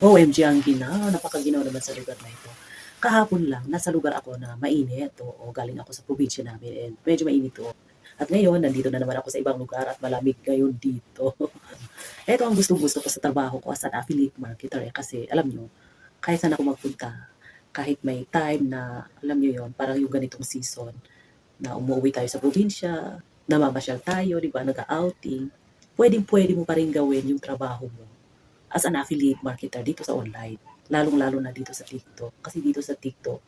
OMG ang napakaginaw naman sa lugar na ito. Kahapon lang nasa lugar ako na mainit, oo, galing ako sa probinsya namin and medyo mainit doon. At ngayon nandito na naman ako sa ibang lugar at malamig ngayon dito. Eto ang gustong-gusto ko sa trabaho ko as an affiliate marketer, kasi alam niyo, kahit saan ako magpunta, kahit may time na alam niyo yon, parang yung ganitong season na umuuwi tayo sa probinsya, namamasyal tayo, 'di ba, nag-a-outing, puwedeng-puwede mo pa rin gawin yung trabaho mo as an affiliate marketer dito sa online, lalong-lalo na dito sa TikTok. Kasi dito sa TikTok,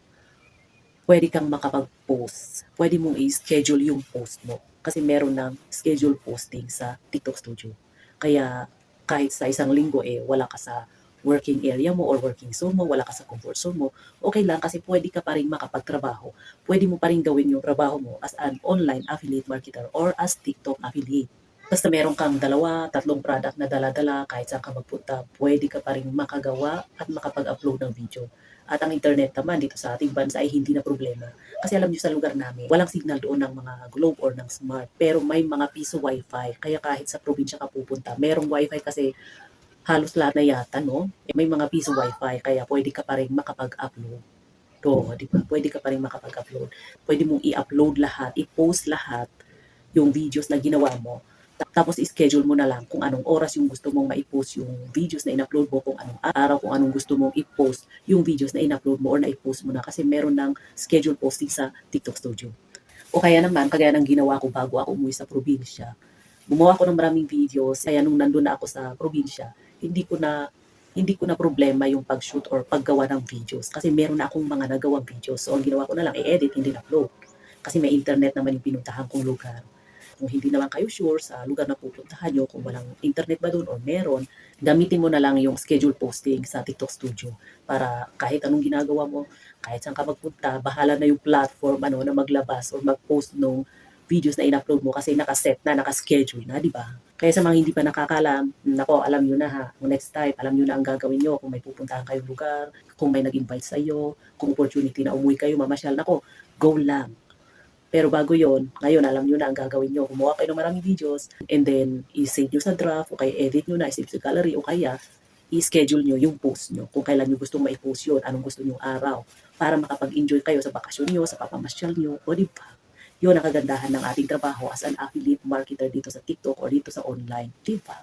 pwede kang makapag-post, pwede mong i-schedule yung post mo. Kasi meron ng schedule posting sa TikTok Studio. Kaya kahit sa isang linggo wala ka sa working area mo or working zone mo, wala ka sa comfort zone mo, okay lang kasi pwede ka pa rin makapagtrabaho. Pwede mo pa rin gawin yung trabaho mo as an online affiliate marketer or as TikTok affiliate. Basta meron kang 2, 3 product na dala-dala, kahit saan ka magpunta, pwede ka pa rin makagawa at makapag-upload ng video. At ang internet naman dito sa ating bansa ay hindi na problema. Kasi alam niyo sa lugar namin, walang signal doon ng mga Globe or ng Smart. Pero may mga piso wifi. Kaya kahit sa probinsya ka pupunta, merong wifi kasi halos lahat na yata, no? May mga piso wifi, kaya pwede ka pa rin makapag-upload. Di ba? Pwede ka pa rin makapag-upload. Pwede mong i-upload lahat, i-post lahat yung videos na ginawa mo. Tapos i-schedule mo na lang kung anong oras yung gusto mong ma-post yung videos na in-upload mo, kung anong araw, kung anong gusto mong i-post yung videos na in-upload mo or na-post mo na, kasi meron ng schedule posting sa TikTok Studio. O kaya naman, kagaya ng ginawa ko bago ako umuwi sa probinsya, gumawa ako ng maraming videos, kaya nung nandun na ako sa probinsya, hindi ko na problema yung pag-shoot or paggawa ng videos kasi meron na akong mga nagawang videos. So ang ginawa ko na lang i-edit, hindi na-upload. Kasi may internet naman yung pinuntahan kong lugar. Kung hindi naman kayo sure sa lugar na pupuntahan nyo, kung walang internet ba doon or meron, gamitin mo na lang yung schedule posting sa TikTok Studio para kahit anong ginagawa mo, kahit saan ka magpunta, bahala na yung platform na maglabas or mag-post nung videos na in-upload mo kasi nakaset na, naka-schedule na, di ba? Kaya sa mga hindi pa nakakalam, nako, alam nyo na ha. Next time, alam nyo na ang gagawin nyo kung may pupuntahan kayong lugar, kung may nag-invite sa iyo, kung opportunity na umuwi kayo, mamasyal, nako, go lang. Pero bago yon, ngayon alam nyo na ang gagawin nyo. Gumawa kayo ng maraming videos and then i-save nyo sa draft o kaya edit nyo na, i-save sa gallery o kaya i-schedule nyo yung post nyo. Kung kailan nyo gustong mai-post yun, anong gusto nyo araw para makapag-enjoy kayo sa bakasyon nyo, sa papamasyal nyo, o di ba? Yun ang kagandahan ng ating trabaho as an affiliate marketer dito sa TikTok or dito sa online, di ba?